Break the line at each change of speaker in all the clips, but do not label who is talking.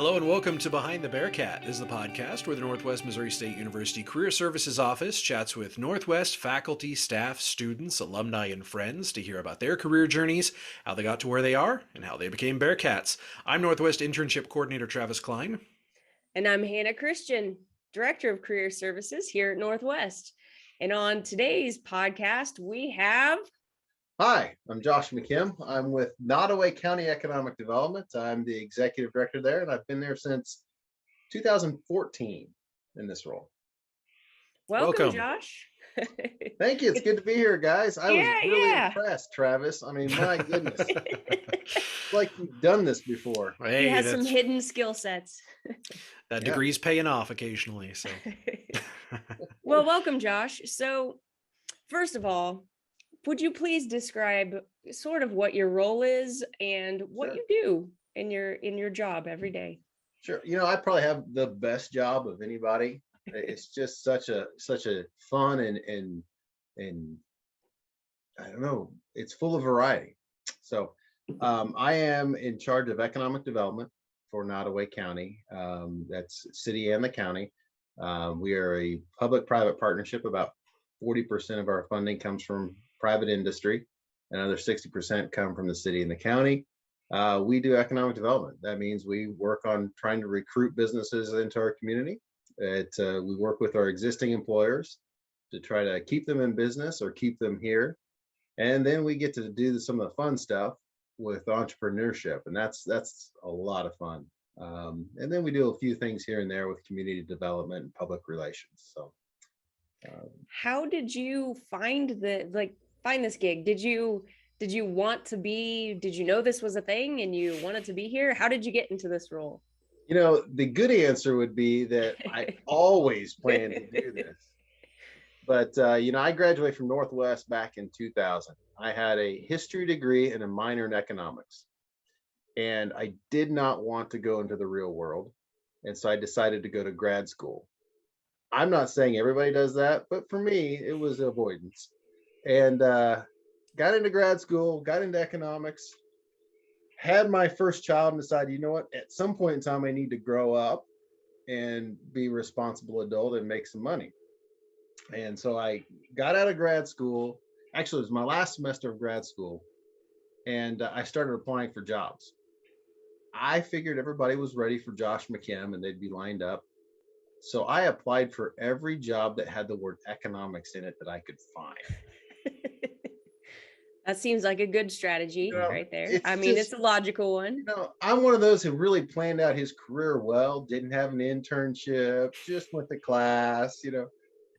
Hello and welcome to Behind the Bearcat. This is the podcast where the Northwest Missouri State University Career Services Office chats with Northwest faculty, staff, students, alumni, and friends to hear about their career journeys, how they got to where they are, and how they became Bearcats. I'm Northwest Internship Coordinator Travis Klein.
And I'm Hannah Christian, Director of Career Services here at Northwest. And on today's podcast, we have...
Hi, I'm Josh McKim. I'm with Nottoway County Economic Development. I'm the Executive Director there, and I've been there since 2014 in this role.
Welcome. Josh.
Thank you. It's good to be here, guys. I was really impressed, Travis. I mean, my goodness. It's like you've done this before.
He has some hidden skill sets.
That degree's paying off occasionally. So,
well, welcome, Josh. So, first of all, would you please describe sort of what your role is and what you do in your job every day?
Sure. You know, I probably have the best job of anybody. It's just such a fun and I don't know, it's full of variety. So I am in charge of economic development for Nottoway County. That's city and the county. We are a public-private partnership. About 40% of our funding comes from private industry. Another 60% come from the city and the county. We do economic development. That means we work on trying to recruit businesses into our community. We work with our existing employers to try to keep them in business or keep them here. And then we get to do some of the fun stuff with entrepreneurship, and that's a lot of fun. And then we do a few things here and there with community development and public relations. So
how did you find this gig? Did you know this was a thing and you wanted to be here? How did you get into this role?
You know, the good answer would be that I always planned to do this. But, I graduated from Northwest back in 2000. I had a history degree and a minor in economics. And I did not want to go into the real world. And so I decided to go to grad school. I'm not saying everybody does that, but for me, it was avoidance. And got into grad school, got into economics, had my first child, and decided, you know what, at some point in time, I need to grow up and be a responsible adult and make some money. And so I got out of grad school. Actually, it was my last semester of grad school. And I started applying for jobs. I figured everybody was ready for Josh McKim and they'd be lined up. So I applied for every job that had the word economics in it that I could find.
That seems like a good strategy right there. It's a logical one.
I'm one of those who really planned out his career well, didn't have an internship, just went to class.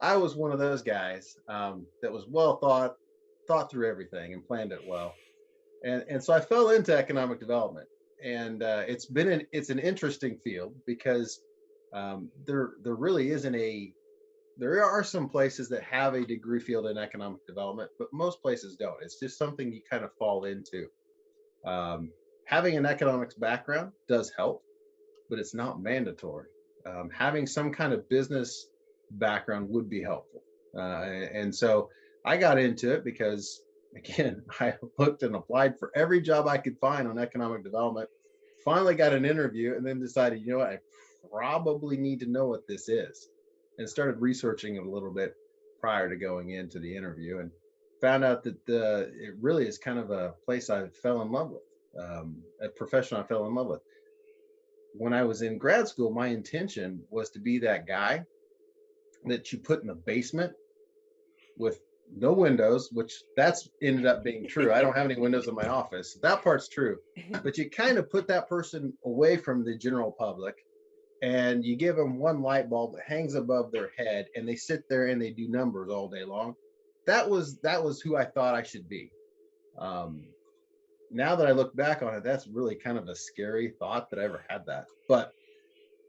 I was one of those guys that was well thought through everything and planned it well. And so I fell into economic development. And it's an interesting field because there really isn't there are some places that have a degree field in economic development, but most places don't. It's just something you kind of fall into. Having an economics background does help, but it's not mandatory. Having some kind of business background would be helpful. And so I got into it because, again, I looked and applied for every job I could find on economic development, finally got an interview, and then decided, you know what, I probably need to know what this is, and started researching it a little bit prior to going into the interview, and found out that it really is kind of a place I fell in love with, a profession I fell in love with. When I was in grad school, my intention was to be that guy that you put in the basement with no windows, which that's ended up being true. I don't have any windows in my office. That part's true. But you kind of put that person away from the general public, and you give them one light bulb that hangs above their head, and they sit there and they do numbers all day long. That was who I thought I should be. Now that I look back on it, that's really kind of a scary thought that I ever had that. But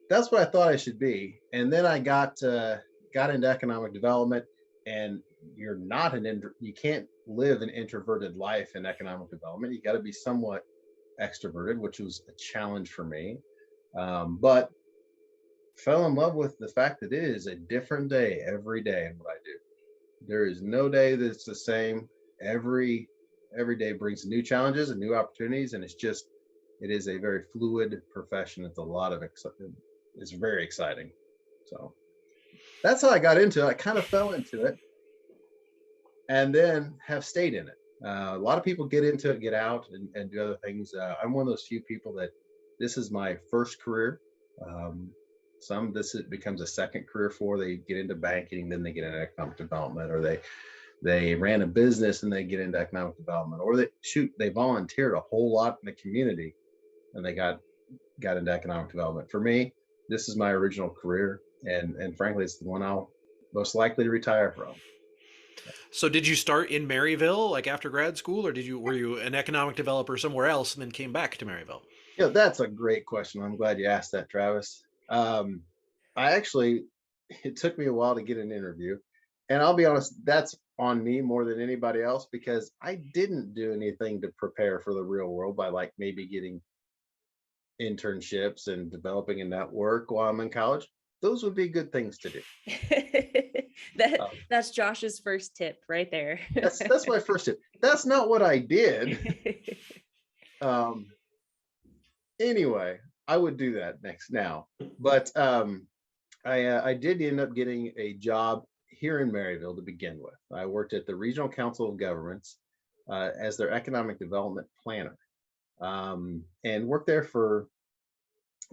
that's what I thought I should be. And then I got into economic development, and you can't live an introverted life in economic development. You got to be somewhat extroverted, which was a challenge for me. But fell in love with the fact that it is a different day every day in what I do. There is no day that's the same. Every day brings new challenges and new opportunities, and it's just it is a very fluid profession. It's a lot of it's very exciting. So that's how I got into it. I kind of fell into it and then have stayed in it. A lot of people get into it, get out, and do other things. I'm one of those few people that this is my first career. Um, becomes a second career for. They get into banking, then they get into economic development, or they ran a business and they get into economic development, or they volunteered a whole lot in the community and they got into economic development. For me, this is my original career, and frankly, it's the one I'll most likely to retire from.
So did you start in Maryville, like after grad school, or were you an economic developer somewhere else and then came back to Maryville?
Yeah, that's a great question. I'm glad you asked that, Travis. I actually, it took me a while to get an interview, and I'll be honest, that's on me more than anybody else, because I didn't do anything to prepare for the real world by like maybe getting internships and developing a network while I'm in college. Those would be good things to do.
That's Josh's first tip right there.
that's my first tip. That's not what I did. Anyway, I would do that now. But I did end up getting a job here in Maryville to begin with. I worked at the Regional Council of Governments as their economic development planner, and worked there for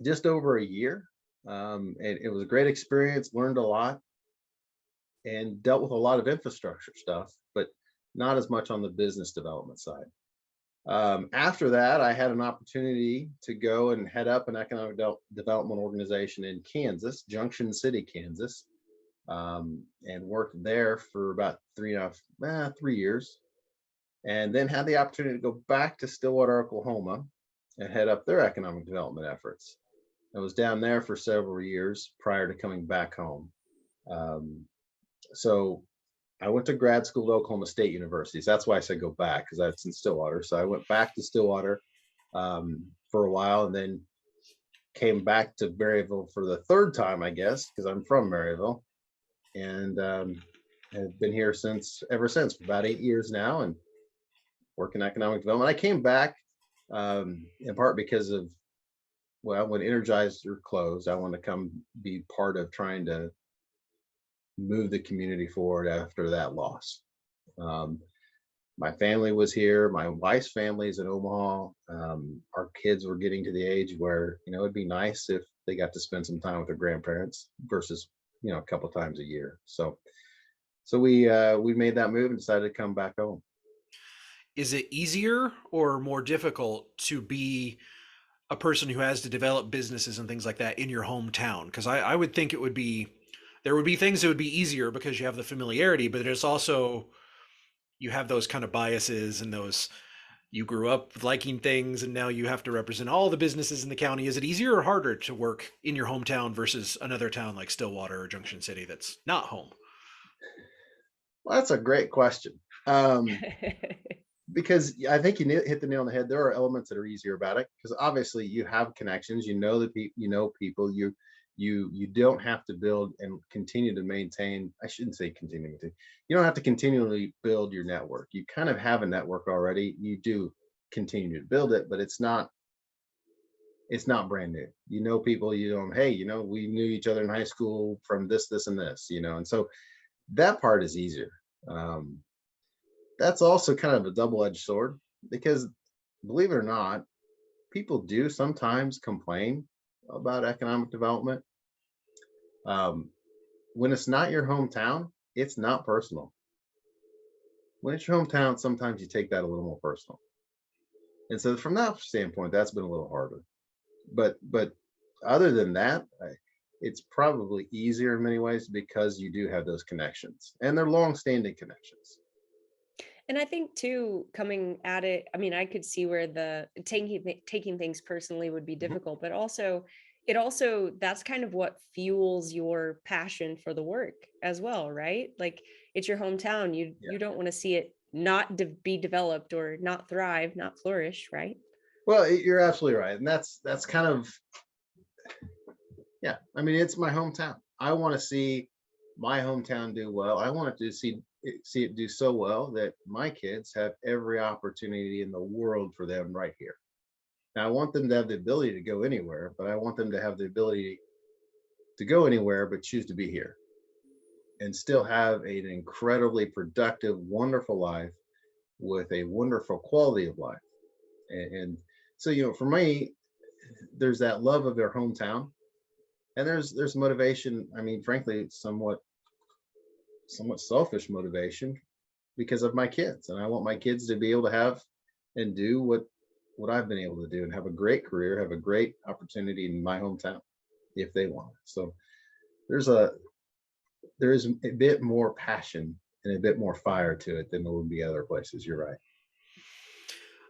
just over a year. And it was a great experience, learned a lot, and dealt with a lot of infrastructure stuff, but not as much on the business development side. After that, I had an opportunity to go and head up an economic development organization in Kansas, Junction City, Kansas, and worked there for about 3 years, and then had the opportunity to go back to Stillwater, Oklahoma, and head up their economic development efforts. I was down there for several years prior to coming back home. So I went to grad school at Oklahoma State University. So that's why I said go back, because that's in Stillwater. So I went back to Stillwater for a while, and then came back to Maryville for the third time, I guess, because I'm from Maryville, and have been here ever since, for about 8 years now, and work in economic development. I came back in part because of, well, when Energizer closed, I wanted to come be part of trying to move the community forward after that loss. My family was here. My wife's family is in Omaha. Our kids were getting to the age where, it'd be nice if they got to spend some time with their grandparents versus, a couple times a year. So we made that move and decided to come back home.
Is it easier or more difficult to be a person who has to develop businesses and things like that in your hometown? Because I would think there would be things that would be easier because you have the familiarity, but it's also, you have those kind of biases and you grew up liking things and now you have to represent all the businesses in the county. Is it easier or harder to work in your hometown versus another town like Stillwater or Junction City that's not home?
Well, that's a great question. Because I think you hit the nail on the head. There are elements that are easier about it because obviously you have connections, people, you don't have to build and continue to maintain. I shouldn't say continue to. You don't have to continually build your network. You kind of have a network already. You do continue to build it, but it's not brand new. People, hey, we knew each other in high school from this, and this, and so that part is easier. That's also kind of a double-edged sword because, believe it or not, people do sometimes complain about economic development. When it's not your hometown, it's not personal. When it's your hometown, sometimes you take that a little more personal. And so from that standpoint, that's been a little harder. But other than that, it's probably easier in many ways because you do have those connections, and they're long-standing connections.
And I think too, coming at it, I mean, I could see where the taking things personally would be difficult, but also that's kind of what fuels your passion for the work as well, right? Like, it's your hometown. You don't want to see it not be developed or not thrive, not flourish, right?
Well, you're absolutely right, and that's kind of, yeah. I mean, it's my hometown. I want to see my hometown do well. I want to see it do so well that my kids have every opportunity in the world for them right here. Now, I want them to have the ability to go anywhere, but I want them to have the ability to go anywhere but choose to be here and still have an incredibly productive, wonderful life with a wonderful quality of life. And so, for me, there's that love of their hometown, and there's motivation. I mean, frankly, it's somewhat selfish motivation because of my kids, and I want my kids to be able to have and do what I've been able to do and have a great career, have a great opportunity in my hometown if they want it. So there's a there is a bit more passion and a bit more fire to it than there would be other places. You're right.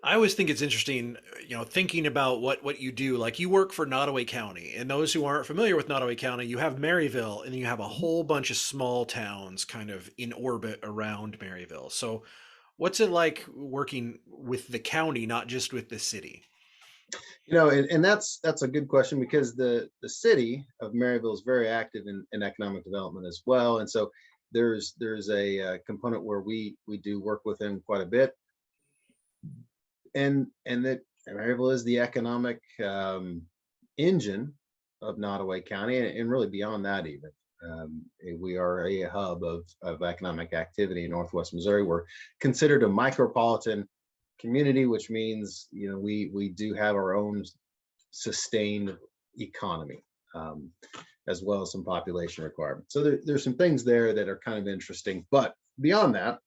I always think it's interesting, thinking about what you do. Like you work for Nottoway County, and those who aren't familiar with Nottoway County, you have Maryville, and then you have a whole bunch of small towns kind of in orbit around Maryville. So, what's it like working with the county, not just with the city?
And that's a good question because the city of Maryville is very active in economic development as well, and so there's a component where we do work with them quite a bit, and that Maryville is the economic engine of Nottoway County, and really beyond that even. We are a hub of economic activity in Northwest Missouri. We're considered a micropolitan community, which means we do have our own sustained economy, as well as some population requirements. So there's some things there that are kind of interesting. But beyond that,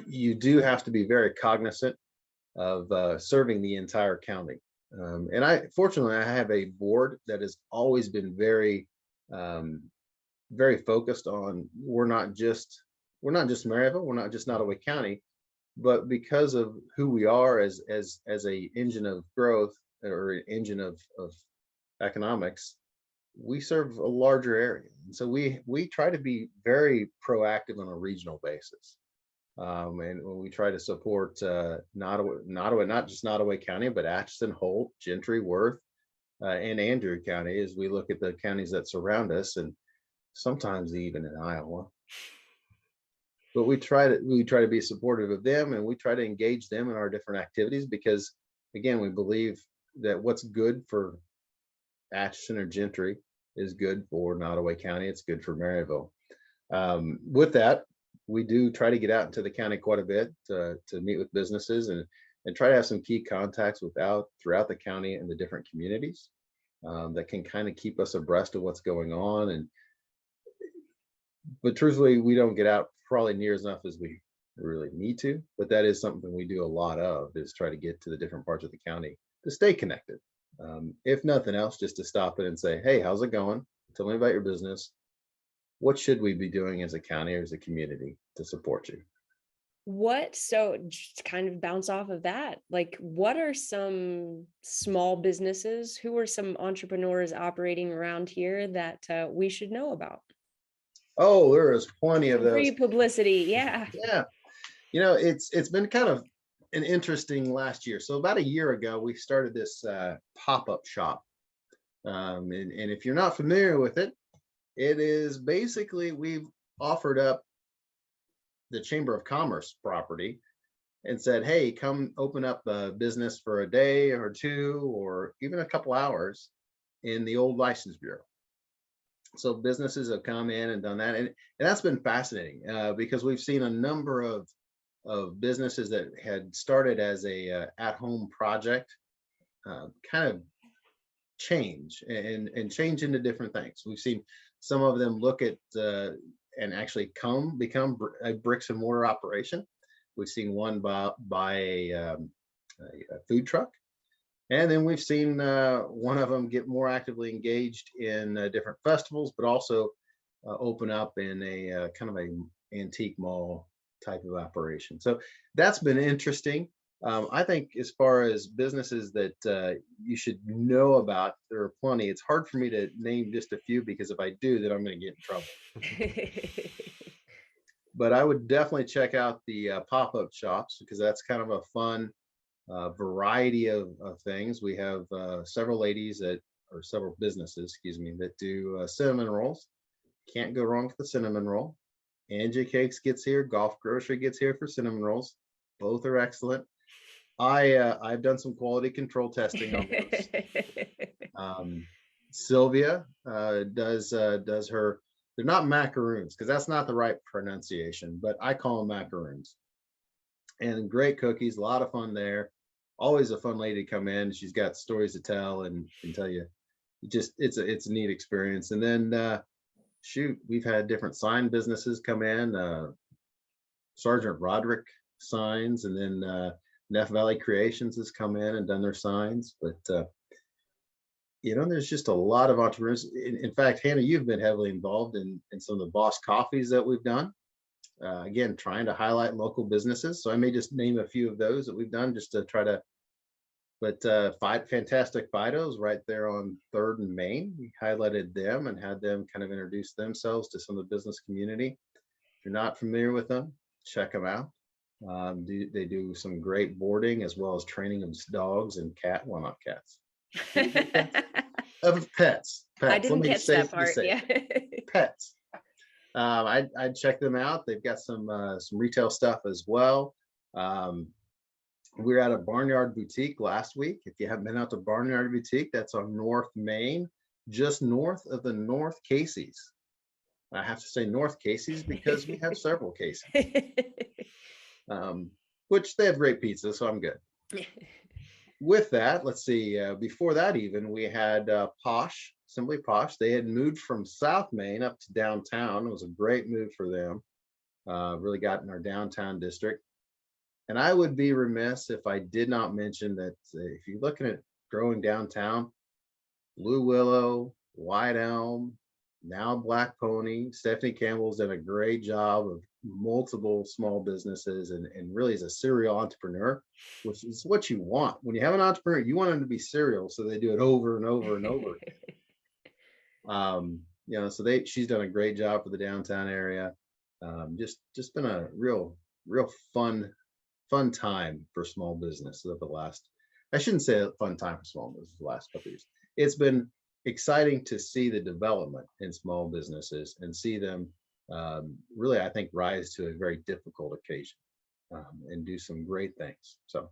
you do have to be very cognizant of serving the entire county. And fortunately, I have a board that has always been very focused on we're not just Maryville, we're not just Nottoway County, but because of who we are as a engine of growth or an engine of economics, we serve a larger area, and so we try to be very proactive on a regional basis. And when we try to support Nottoway, not just Nottoway County, but Atchison, Holt, Gentry, Worth, and Andrew County, as we look at the counties that surround us, and sometimes even in Iowa. But we try to be supportive of them, and we try to engage them in our different activities because, again, we believe that what's good for Atchison or Gentry is good for Nottoway County. It's good for Maryville. With that, we do try to get out into the county quite a bit to meet with businesses and try to have some key contacts throughout the county and the different communities that can kind of keep us abreast of what's going on. But truthfully, we don't get out probably near as enough as we really need to, but that is something we do a lot of, is try to get to the different parts of the county to stay connected. If nothing else, just to stop it and say, hey, how's it going? Tell me about your business. What should we be doing as a county or as a community to support you?
So just kind of bounce off of that, like what are some small businesses, who are some entrepreneurs operating around here that we should know about?
Oh, there is plenty of those.
Free publicity. Yeah.
Yeah. It's been kind of an interesting last year. So about a year ago, we started this pop-up shop. And if you're not familiar with it, it is basically we've offered up the Chamber of Commerce property and said, hey, come open up a business for a day or two or even a couple hours in the old License Bureau. So businesses have come in and done that. And that's been fascinating because we've seen a number of businesses that had started as a at-home project kind of change and change into different things. We've seen some of them look at and actually become a bricks and mortar operation. We've seen one buy a food truck, and then we've seen one of them get more actively engaged in different festivals, but also open up in a kind of a antique mall type of operation. So that's been interesting. I think as far as businesses that you should know about, there are plenty. It's hard for me to name just a few because if I do, then I'm going to get in trouble. But I would definitely check out the pop-up shops because that's kind of a fun variety of things. We have several businesses, excuse me, that do cinnamon rolls. Can't go wrong with the cinnamon roll. Angie Cakes gets here. Golf Grocery gets here for cinnamon rolls. Both are excellent. I've done some quality control testing on those. Sylvia does her. They're not macaroons because that's not the right pronunciation, but I call them macaroons. And great cookies, a lot of fun there. Always a fun lady to come in. She's got stories to tell and can tell you. Just it's a neat experience. And then shoot, we've had different sign businesses come in. Sergeant Roderick signs, and then Neff Valley Creations has come in and done their signs. But there's just a lot of entrepreneurs. In fact, Hannah, you've been heavily involved in some of the Boss Coffees that we've done. Again, trying to highlight local businesses. So I may just name a few of those that we've done just to try to. But Fantastic Fidos right there on 3rd and Main. We highlighted them and had them kind of introduce themselves to some of the business community. If you're not familiar with them, check them out. They do some great boarding as well as training of dogs and not cats. Of pets.
I didn't catch that part. Yeah.
Pets. I'd check them out. They've got some retail stuff as well. We were at a Barnyard Boutique last week. If you haven't been out to Barnyard Boutique, that's on North Main, just north of the North Casey's. I have to say North Casey's because we have several Casey's, which they have great pizza, so I'm good. With that, let's see. Before that, even we had Posh, Simply Posh. They had moved from South Main up to downtown. It was a great move for them. Really got in our downtown district. And I would be remiss if I did not mention that if you're looking at growing downtown, Blue Willow, White Elm, now Black Pony, Stephanie Campbell's done a great job of multiple small businesses and really is a serial entrepreneur, which is what you want. When you have an entrepreneur, you want them to be serial, so they do it over and over and over again. So she's done a great job for the downtown area. Just been a real fun time for small business over the last, I shouldn't say a fun time for small business the last couple of years. It's been exciting to see the development in small businesses and see them really, I think, rise to a very difficult occasion and do some great things. So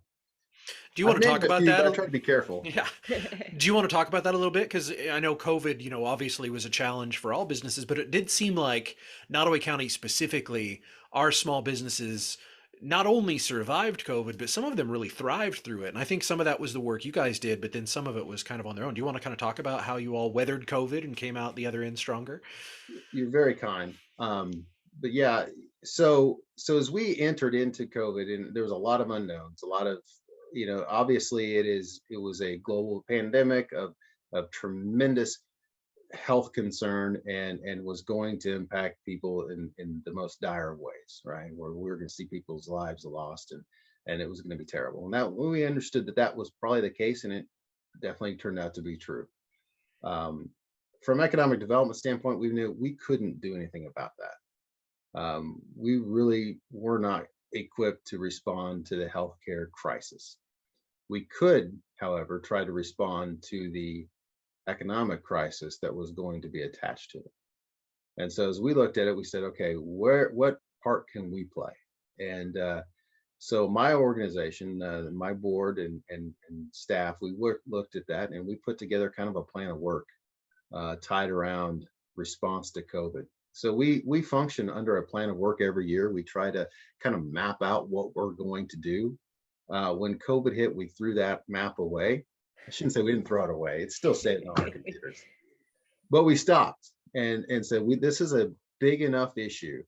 do you want to talk about that?
I try to be careful.
Yeah. Do you want to talk about that a little bit? Because I know COVID, obviously was a challenge for all businesses, but it did seem like Nottoway County specifically, our small businesses not only survived COVID, but some of them really thrived through it. And I think some of that was the work you guys did, but then some of it was kind of on their own. Do you want to kind of talk about how you all weathered COVID and came out the other end stronger?
You're very kind. But yeah, so as we entered into COVID, and there was a lot of unknowns, a lot of, obviously it was a global pandemic of tremendous health concern and was going to impact people in the most dire of ways, right? Where we were going to see people's lives lost and it was going to be terrible. And that when we understood that was probably the case, and it definitely turned out to be true. From economic development standpoint, we knew we couldn't do anything about that. We really were not equipped to respond to the healthcare crisis. We could, however, try to respond to the economic crisis that was going to be attached to it. And so as we looked at it, we said, okay, what part can we play? And so my organization, my board and staff, we looked at that and we put together kind of a plan of work tied around response to COVID. So we function under a plan of work every year. We try to kind of map out what we're going to do. When COVID hit, we threw that map away. I shouldn't say we didn't throw it away. It's still sitting on our computers, but we stopped and said, this is a big enough issue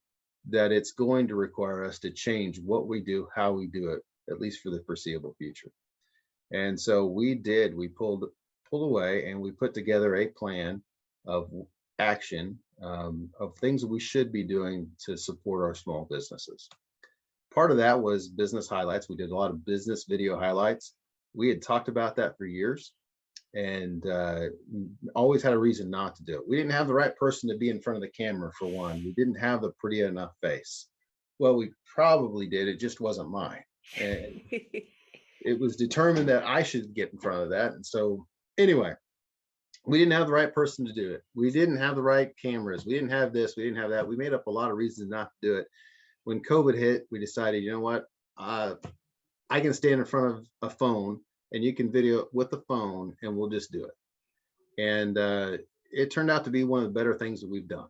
that it's going to require us to change what we do, how we do it, at least for the foreseeable future. And so we pulled away and we put together a plan of action of things that we should be doing to support our small businesses. Part of that was business highlights. We did a lot of business video highlights. We had talked about that for years and always had a reason not to do it. We didn't have the right person to be in front of the camera, for one. We didn't have the pretty enough face. Well, we probably did. It just wasn't mine. And it was determined that I should get in front of that. And so anyway, we didn't have the right person to do it. We didn't have the right cameras. We didn't have this. We didn't have that. We made up a lot of reasons not to do it. When COVID hit, we decided, you know what? I can stand in front of a phone and you can video with the phone and we'll just do it. And it turned out to be one of the better things that we've done.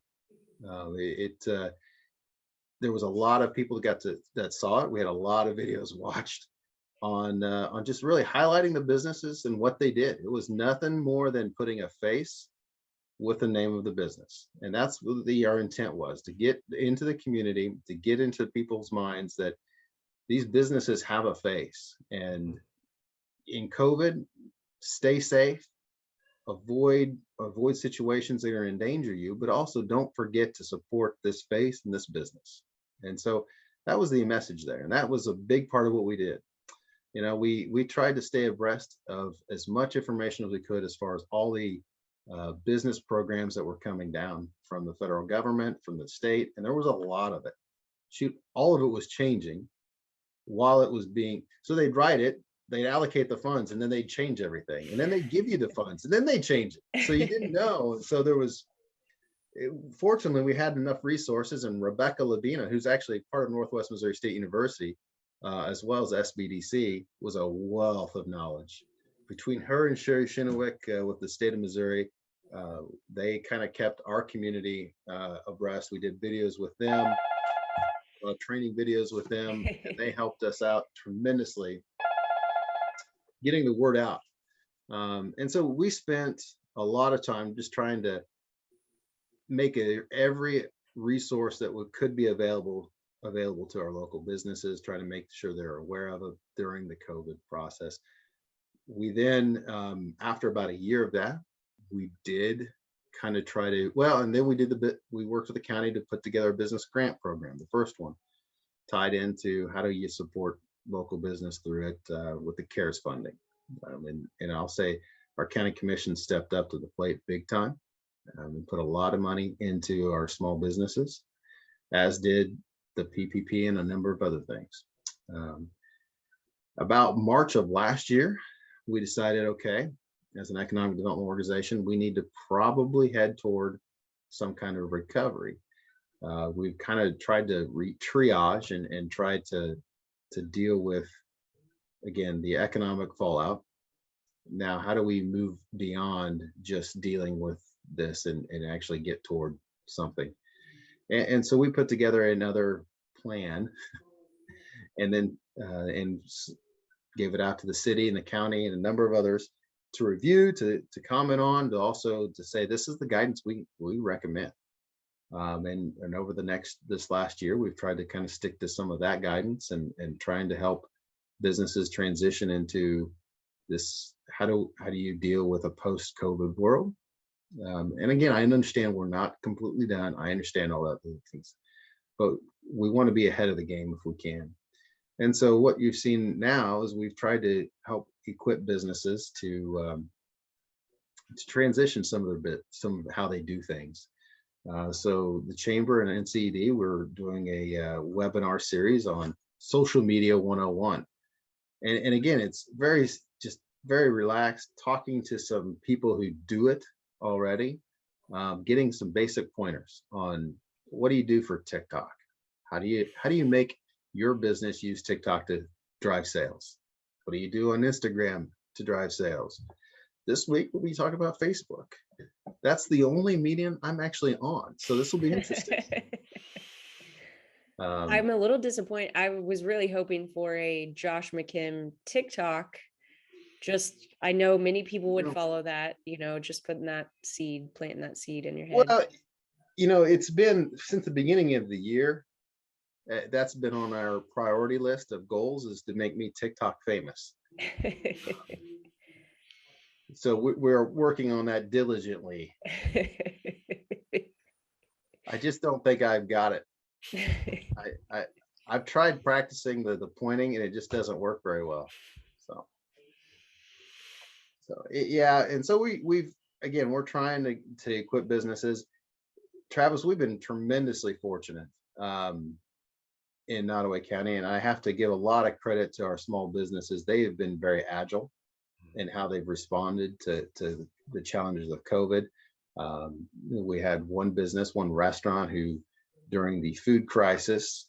There was a lot of people that saw it. We had a lot of videos watched on just really highlighting the businesses and what they did. It was nothing more than putting a face with the name of the business. And that's what our intent was, to get into the community, to get into people's minds that these businesses have a face. And in COVID, stay safe, avoid situations that are endanger you, but also don't forget to support this face and this business. And so that was the message there. And that was a big part of what we did. You know, we tried to stay abreast of as much information as we could as far as all the business programs that were coming down from the federal government, from the state, and there was a lot of it. Shoot, all of it was changing while it was being, so they'd write it, they'd allocate the funds, and then they'd change everything, and then they'd give you the funds, and then they change it. So you didn't know. So there was, fortunately, we had enough resources, and Rebecca Labina, who's actually part of Northwest Missouri State University, as well as SBDC, was a wealth of knowledge. Between her and Sherry Shinowick with the state of Missouri, they kind of kept our community abreast. We did videos with them, training videos with them, and they helped us out tremendously getting the word out. And so we spent a lot of time just trying to make every resource that could be available to our local businesses, trying to make sure they're aware of it during the COVID process. We then, after about a year of that, we did kind of try to, and then we worked with the county to put together a business grant program, the first one, tied into how do you support local business through it with the CARES funding. And I'll say our county commission stepped up to the plate big time and put a lot of money into our small businesses, as did the PPP and a number of other things. About March of last year, we decided, okay, as an economic development organization, we need to probably head toward some kind of recovery. We've kind of tried to triage and tried to deal with, again, the economic fallout. Now, how do we move beyond just dealing with this and actually get toward something? And so we put together another plan and then gave it out to the city and the county and a number of others to review, to comment on, to also to say, this is the guidance we recommend. And over this last year, we've tried to kind of stick to some of that guidance and trying to help businesses transition into this. How do you deal with a post-COVID world? And again, I understand we're not completely done. I understand all that things, but we want to be ahead of the game if we can. And so what you've seen now is we've tried to help equip businesses to transition some of how they do things. So the Chamber and NCED, we're doing a webinar series on Social Media 101. And again, it's very relaxed, talking to some people who do it already, getting some basic pointers on what do you do for TikTok? How do you make your business use TikTok to drive sales? What do you do on Instagram to drive sales? This week we'll be talking about Facebook. That's the only medium I'm actually on, so this will be interesting.
I'm a little disappointed. I was really hoping for a Josh McKim TikTok. I know many people would follow that, just planting that seed in your head.
Well, it's been since the beginning of the year. That's been on our priority list of goals, is to make me TikTok famous. So we're working on that diligently. I just don't think I've got it. I've tried practicing the pointing, and it just doesn't work very well. And so we're trying to equip businesses. Travis, we've been tremendously fortunate in Nottoway County, and I have to give a lot of credit to our small businesses. They have been very agile in how they've responded to the challenges of COVID. We had one restaurant who, during the food crisis,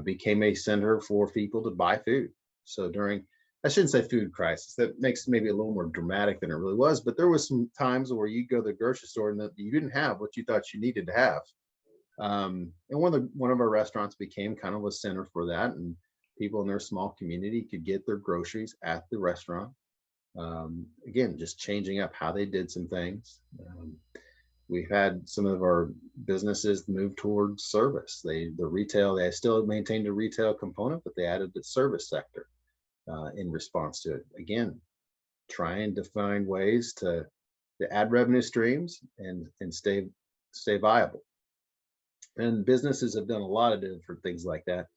became a center for people to buy food. So during, I shouldn't say food crisis, that makes maybe a little more dramatic than it really was, but there was some times where you go to the grocery store and that you didn't have what you thought you needed to have. And one of our restaurants became kind of a center for that, and people in their small community could get their groceries at the restaurant. Again, just changing up how they did some things. We've had some of our businesses move towards service. The retail, they still maintained a retail component, but they added the service sector in response to it. Again, trying to find ways to add revenue streams and stay viable. And businesses have done a lot of different things like that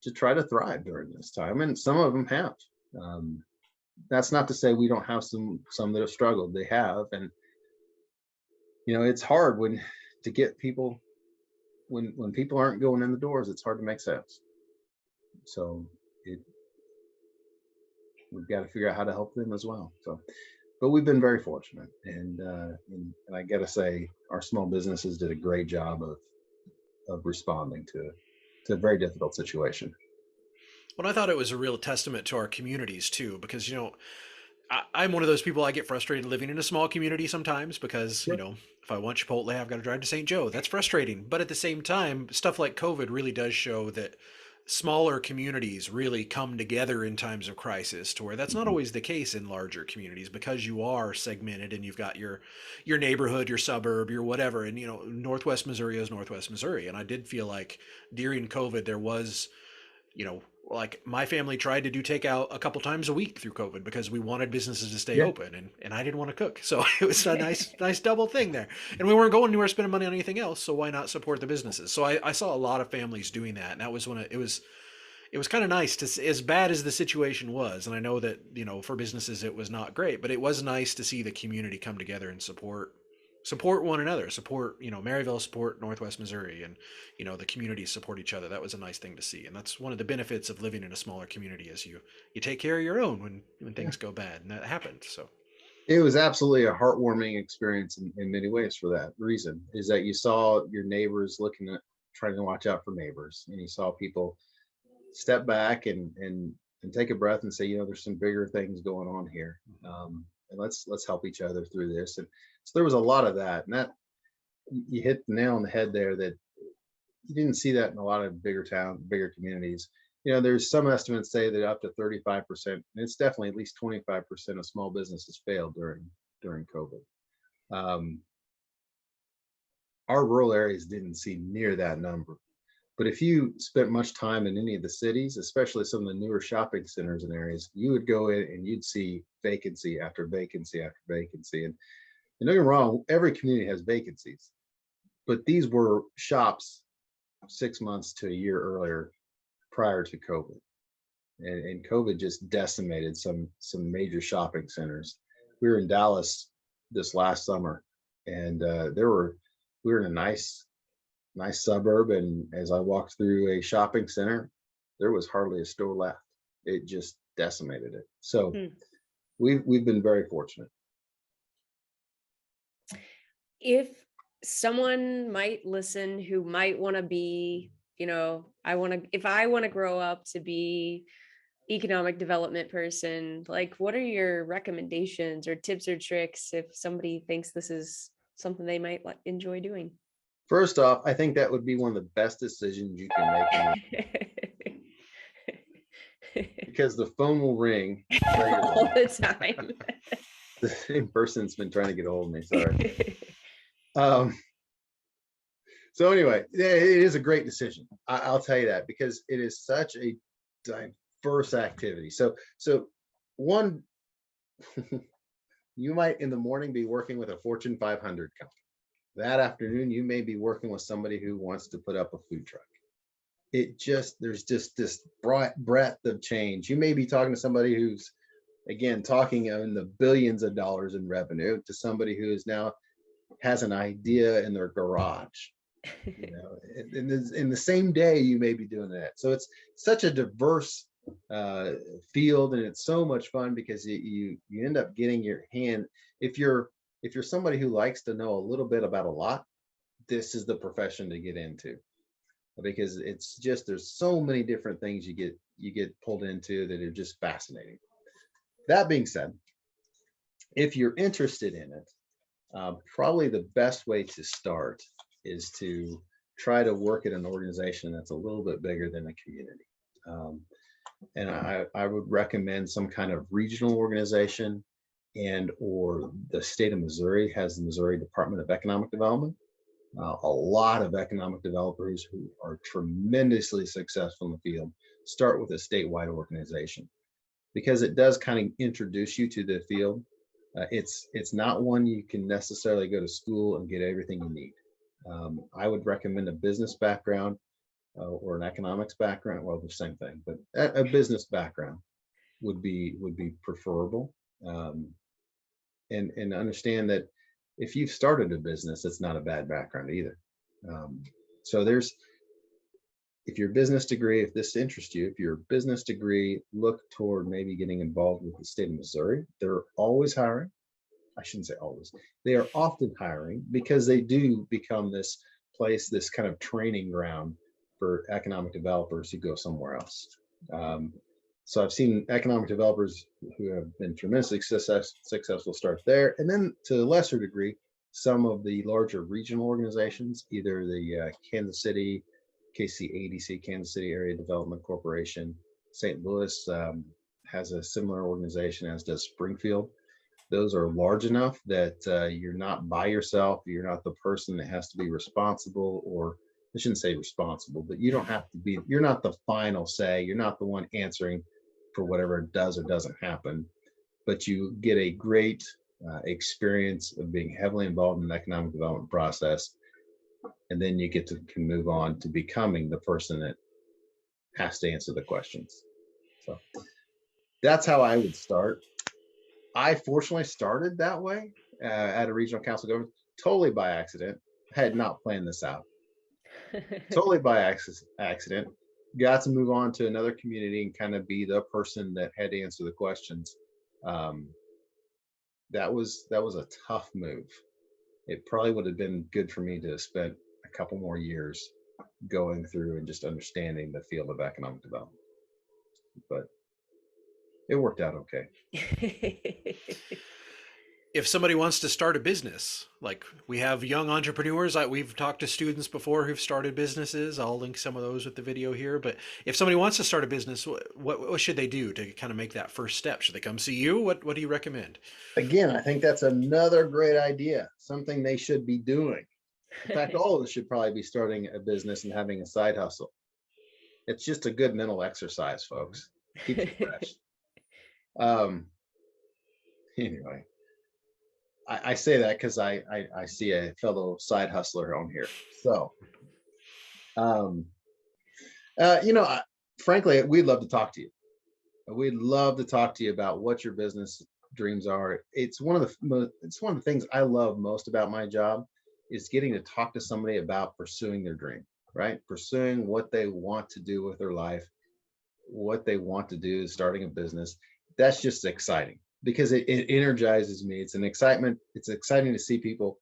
to try to thrive during this time, and some of them have. That's not to say we don't have some that have struggled. They have, and it's hard when to get people when people aren't going in the doors. It's hard to make sense. So we've got to figure out how to help them as well. So, but we've been very fortunate, and I got to say, our small businesses did a great job of responding to a very difficult situation.
Well, I thought it was a real testament to our communities too, because I'm one of those people. I get frustrated living in a small community sometimes because
Yep.
if I want Chipotle, I've got to drive to St. Joe. That's frustrating. But at the same time, stuff like COVID really does show that smaller communities really come together in times of crisis, to where that's not
Mhm.
always the case in larger communities, because you are segmented and you've got your neighborhood, your suburb, your whatever. And Northwest Missouri is Northwest Missouri, and I did feel like during COVID there was, like, my family tried to do takeout a couple times a week through COVID because we wanted businesses to stay
Yeah.
open, and I didn't want to cook. So it was a nice double thing there. And we weren't going anywhere spending money on anything else, so why not support the businesses? So I saw a lot of families doing that, and that was when it was kind of nice to see, as bad as the situation was. And I know that, for businesses it was not great, but it was nice to see the community come together and support one another, support, Maryville, support Northwest Missouri, and the communities support each other. That was a nice thing to see, and that's one of the benefits of living in a smaller community, is you take care of your own when
Yeah.
things go bad, and that happened. So
It was absolutely a heartwarming experience in many ways for that reason, is that you saw your neighbors looking at trying to watch out for neighbors, and you saw people step back and take a breath and say, there's some bigger things going on here, and let's help each other through this. And so there was a lot of that, and that you hit the nail on the head there, that you didn't see that in a lot of bigger communities. There's some estimates say that up to 35%, and it's definitely at least 25% of small businesses failed during COVID. Um, our rural areas didn't see near that number. But if you spent much time in any of the cities, especially some of the newer shopping centers and areas, you would go in and you'd see vacancy after vacancy after vacancy. And don't get me wrong, every community has vacancies, but these were shops 6 months to a year earlier, prior to COVID. And COVID just decimated some major shopping centers. We were in Dallas this last summer, and we were in a nice suburb, and as I walked through a shopping center, there was hardly a store left. It just decimated it. So we've been very fortunate.
If someone might listen who might want to be, if I want to grow up to be economic development person, like, what are your recommendations or tips or tricks if somebody thinks this is something they might enjoy doing?
First off, I think that would be one of the best decisions you can make because the phone will ring
all the time.
The same person's been trying to get a hold of me. Sorry. So anyway, it is a great decision. I'll tell you that, because it is such a diverse activity. So one, you might in the morning be working with a Fortune 500 company. That afternoon, you may be working with somebody who wants to put up a food truck. There's just this broad breadth of change. You may be talking to somebody who's, again, talking in the billions of dollars in revenue, to somebody who is now has an idea in their garage. In the same day, you may be doing that. So it's such a diverse field, and it's so much fun because you end up getting your hand. If you're somebody who likes to know a little bit about a lot, this is the profession to get into. because it's just, there's so many different things you get pulled into that are just fascinating. That being said, if you're interested in it, probably the best way to start is to try to work at an organization that's a little bit bigger than a community. And I would recommend some kind of regional organization, and or the state of Missouri has the Missouri Department of Economic Development. A lot of economic developers who are tremendously successful in the field start with a statewide organization, because it does kind of introduce you to the field. It's not one you can necessarily go to school and get everything you need. I would recommend a business background or an economics background. Well, the same thing, but a business background would be preferable. And understand that if you've started a business, it's not a bad background either. So if your business degree, if this interests you, if your business degree, look toward maybe getting involved with the state of Missouri. They're always hiring. I shouldn't say always. They are often hiring, because they do become this place, this kind of training ground for economic developers who go somewhere else. So I've seen economic developers who have been tremendously successful start there. And then to a lesser degree, some of the larger regional organizations, either the Kansas City, KCADC, Kansas City Area Development Corporation, St. Louis has a similar organization, as does Springfield. Those are large enough that you're not by yourself. You're not the person that has to be responsible, or I shouldn't say responsible, but you don't have to be, you're not the final say. You're not the one answering for whatever does or doesn't happen, but you get a great experience of being heavily involved in the economic development process. And then you can move on to becoming the person that has to answer the questions. So that's how I would start. I fortunately started that way at a regional council government, totally by accident. I had not planned this out. Totally by accident. Got to move on to another community and kind of be the person that had to answer the questions. That was a tough move. It probably would have been good for me to have spent a couple more years going through and just understanding the field of economic development, but it worked out okay.
If somebody wants to start a business, like we have young entrepreneurs, we've talked to students before who've started businesses. I'll link some of those with the video here. But if somebody wants to start a business, what should they do to kind of make that first step? Should they come see you? What do you recommend?
Again, I think that's another great idea, something they should be doing. In fact, all of us should probably be starting a business and having a side hustle. It's just a good mental exercise, folks. Keeps you fresh. Anyway, I say that because I see a fellow side hustler on here. So, frankly, we'd love to talk to you. We'd love to talk to you about what your business dreams are. It's one of the things I love most about my job, is getting to talk to somebody about pursuing their dream, right? Pursuing what they want to do with their life, what they want to do, starting a business. That's just exciting, because it energizes me. It's an excitement. It's exciting to see people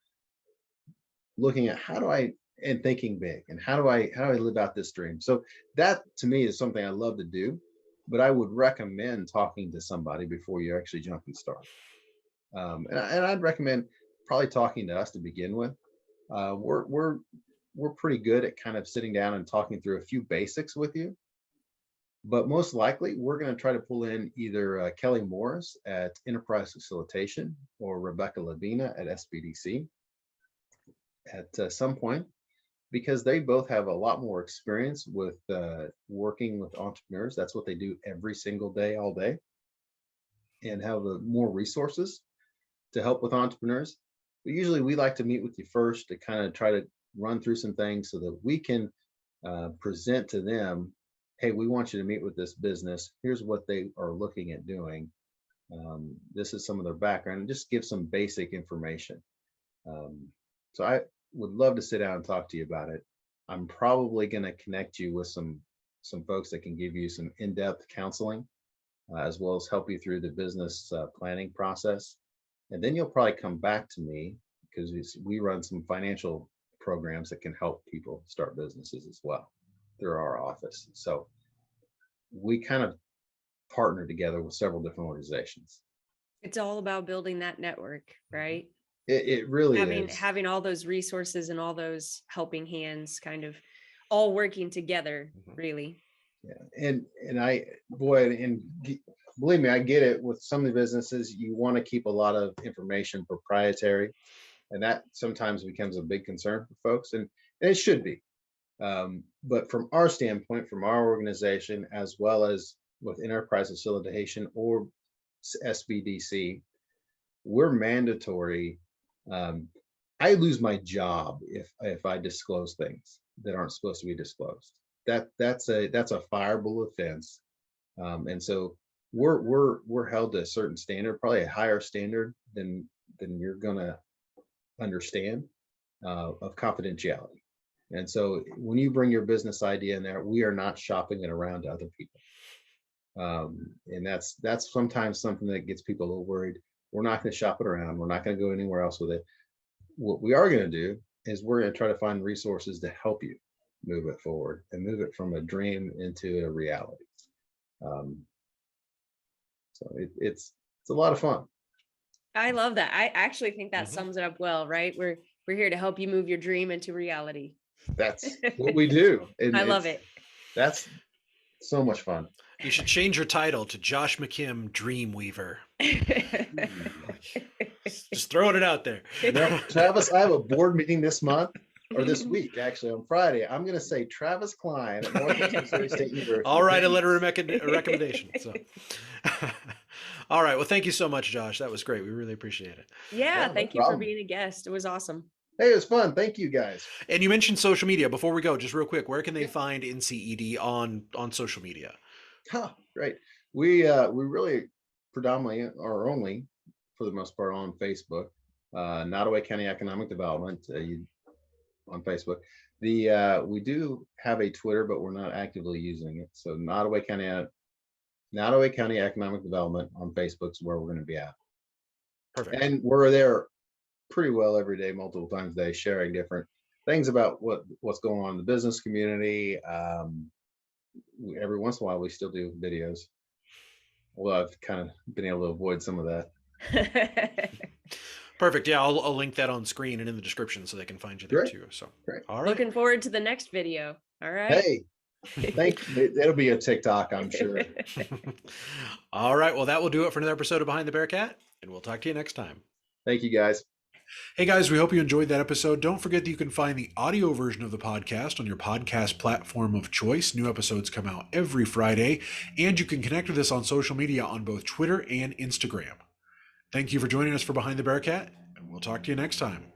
looking at and thinking big, and how do I live out this dream? So that to me is something I love to do, but I would recommend talking to somebody before you actually jump and start. And I'd recommend probably talking to us to begin with. We're pretty good at kind of sitting down and talking through a few basics with you. But most likely, we're going to try to pull in either Kelly Morris at Enterprise Facilitation or Rebecca Lavina at SBDC at some point, because they both have a lot more experience with working with entrepreneurs. That's what they do every single day, all day, and have more resources to help with entrepreneurs. But usually we like to meet with you first to kind of try to run through some things so that we can present to them, hey, we want you to meet with this business. Here's what they are looking at doing. This is some of their background, and just give some basic information. So I would love to sit down and talk to you about it. I'm probably going to connect you with some folks that can give you some in-depth counseling, as well as help you through the business planning process. And then you'll probably come back to me, because we run some financial programs that can help people start businesses as well. through our office. So we kind of partner together with several different organizations.
It's all about building that network, right?
It really is.
Having all those resources and all those helping hands kind of all working together, really.
Yeah. And I, boy, and believe me, I get it. With some of the businesses, you want to keep a lot of information proprietary, and that sometimes becomes a big concern for folks, and it should be. But from our standpoint, from our organization, as well as with enterprise facilitation or SBDC, we're mandatory. I lose my job if I disclose things that aren't supposed to be disclosed. That's a fireable offense, and so we're held to a certain standard, probably a higher standard than you're gonna understand, of confidentiality. And so when you bring your business idea in there, we are not shopping it around to other people. And that's sometimes something that gets people a little worried. We're not going to shop it around. We're not going to go anywhere else with it. What we are going to do is we're going to try to find resources to help you move it forward and move it from a dream into a reality. So it's a lot of fun.
I love that. I actually think that sums it up well, right? We're here to help you move your dream into reality.
That's what we do. And
I love it.
That's so much fun.
You should change your title to Josh McKim Dreamweaver. Just throwing it out there.
No, Travis, I have a board meeting this month, or this week, actually, on Friday. I'm going to say Travis Klein at Northwest Missouri State University.
All right, a letter of recommendation. So. All right. Well, thank you so much, Josh. That was great. We really appreciate it.
Yeah, thank you for being a guest. It was awesome.
Hey, it was fun. Thank you, guys.
And you mentioned social media. Before we go, just real quick, where can they find NCED on social media?
Right. We really predominantly are only, for the most part, on Facebook. Nottoway County Economic Development on Facebook. We do have a Twitter, but we're not actively using it. So Nottoway County Economic Development on Facebook is where we're going to be at.
Perfect.
And we're there pretty well every day, multiple times a day, sharing different things about what's going on in the business community. Every once in a while, we still do videos. Well, I've kind of been able to avoid some of that.
Perfect. Yeah, I'll link that on screen and in the description so they can find you there too. So,
great.
All right.
Looking forward to the next video. All right.
Hey, thank you. It'll be a TikTok, I'm sure.
All right. Well, that will do it for another episode of Behind the Bearcat, and we'll talk to you next time.
Thank you, guys.
Hey guys, we hope you enjoyed that episode. Don't forget that you can find the audio version of the podcast on your podcast platform of choice. New episodes come out every Friday, and you can connect with us on social media on both Twitter and Instagram. Thank you for joining us for Behind the Bearcat, and we'll talk to you next time.